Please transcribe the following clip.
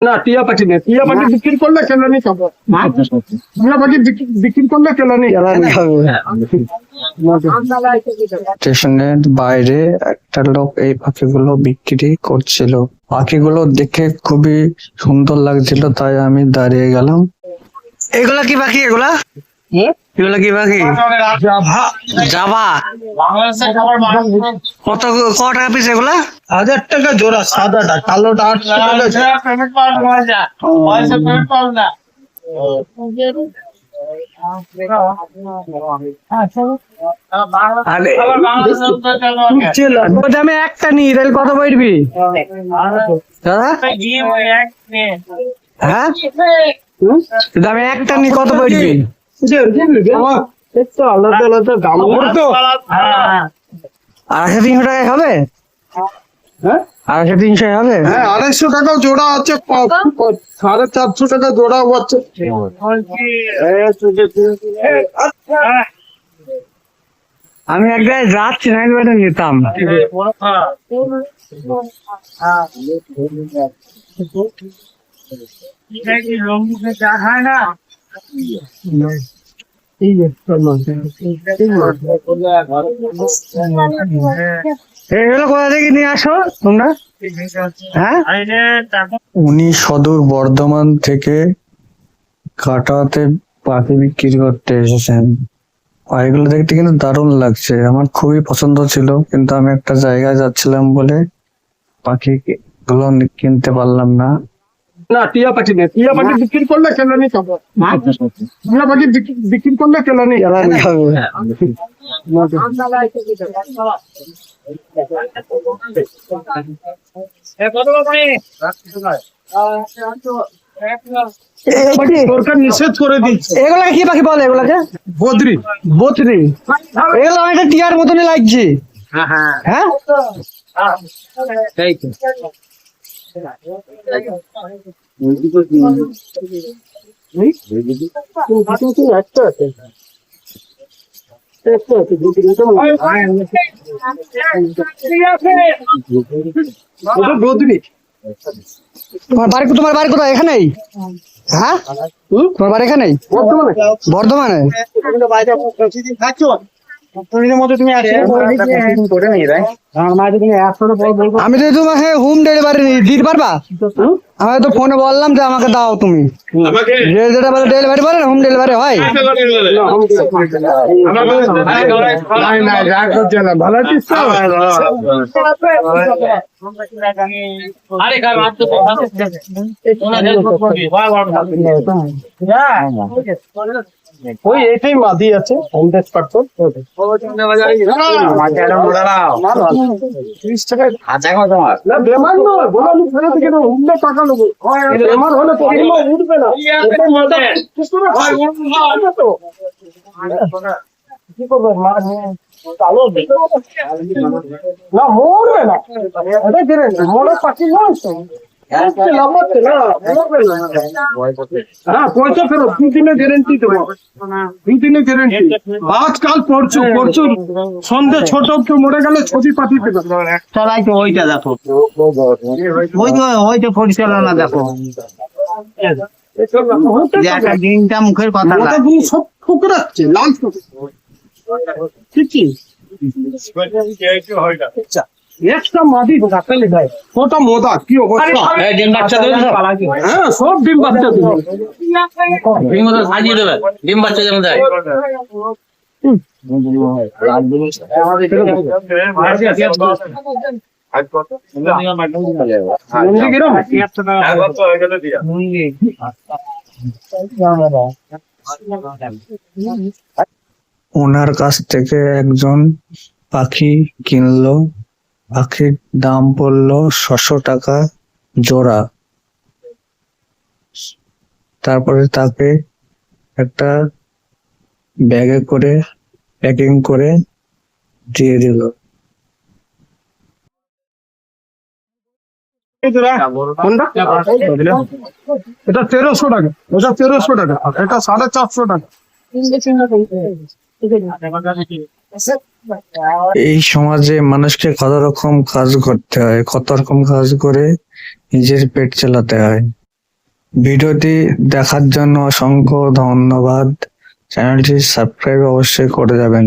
না, টিয়া পাখি নেই। টিয়া পাখি বিক্রি করলে কেলানি খাবো। টিয়া পাখি বিক্রি করলে কেলানি খাবো। স্টেশনের বাইরে একটা লোক এই পাখিগুলো বিক্রি করছিল। পাখিগুলো দেখে খুবই সুন্দর লাগছিল, তাই আমি দাঁড়িয়ে গেলাম। এগুলা কি পাখি? এগুলা এগুলা কি পাখি? জাভা। জাভা। কত টাকা পিস এগুলা? 1000 টাকা জোড়া, সাদাটা, কালোটা 800 টাকা। আরে আমি একটা নিই, তাহলে কত পড়বি দাদা? হ্যাঁ, আমি একটা নিই, কত পড়বি? আলাদা আলাদা দাম করতো। 250-300 টাকায় হবে? হ্যাঁ 250-300 হবে? হ্যাঁ, 250 টাকা জোড়া আছে, 450 টাকা জোড়া আছে। আমি এক জায়গায় যাচ্ছি না, একবার নিতাম। এগুলো কোথা থেকে নিয়ে আসো তোমরা? হ্যাঁ, উনি সদর বর্ধমান থেকে কাটাতে পাখি বিক্রি করতে এসেছেন। পাখিগুলো দেখতে কিন্তু দারুণ লাগছে, আমার খুবই পছন্দ ছিল, কিন্তু আমি একটা জায়গায় যাচ্ছিলাম বলে পাখি গুলো কিনতে পারলাম না। না, টিয়া পাখি নেই। টিয়া পাখি বিক্রি করলে কেলানি খাবো। টিয়া পাখি বিক্রি করলে কেলানি খাবো। সরকার নিষেধ করে দিচ্ছে। এগুলাকে কি পাখি বলে? এগুলাকে বদ্রি। বথরি। এগুলো অনেকটা টিয়ার মতনই লাগছে। হ্যাঁ, বদ্রি। তোমার বাড়ি কোথায়? এখানেই? হ্যাঁ, তোমার বাড়ি এখানেই বর্ধমানে? আমি তো তোমাকে হোম ডেলিভারি দিতে পারবা? আমি তো ফোনে বললাম যে আমাকে দাও, তুমি যেটা বলে ডেলিভারি বলে না, হোম ডেলিভারি হয়? ভালো আছিস তো? ওই এটাই মাদি আছে, 100%। না, বেমার নয়, বলো আমি ফেরত থেকে দেবো, উঠলে টাকা নেবো। বেমার হলে তো এগুলো উঠবে না। এটাই মাদা। কি করবো? চালো না, মরবে না, এটা গেলে মরে পাখি নয় তো। হ্যাঁ, পয়সা ফেরত, 2 দিনের গ্যারেন্টি দেবো। 2 দিনের গ্যারেন্টি। আজকাল পরশু সন্ধ্যে ছোট কেউ মরে গেলে ছবি পাঠিয়ে দেবে। চলাই তো ওইটা দেখো, ওইটা পরিচালনা দেখো, যে একটা দিনটা মুখের কথা না। ওটা দিয়ে সব ঠুকরাচ্ছে, লাল ঠিক কি? একটা মাদি গাছালি দেয়, ওটা মোদা, কি অবস্থা? ডিম বাচ্চা দেবে, হ্যাঁ, সব ডিম বাচ্চা দেবে। ডিম মতো সাজিয়ে দেবে, ডিম বাচ্চা যেমন দেয়। ওনার কাছ থেকে একজন পাখি কিনলো। পাখির দাম পড়লো 600 টাকা জোড়া। তারপরে তাকে একটা ব্যাগে করে প্যাকিং করে দিয়ে দিল। এটা 1300 টাকা, ওটা 1300 টাকা, এটা 450 টাকা। এই সমাজে মানুষকে কত রকম কাজ করতে হয়, কত রকম কাজ করে নিজের পেট চালাতে হয়। ভিডিওটি দেখার জন্য অসংখ্য ধন্যবাদ। চ্যানেলটি সাবস্ক্রাইব অবশ্যই করে যাবেন।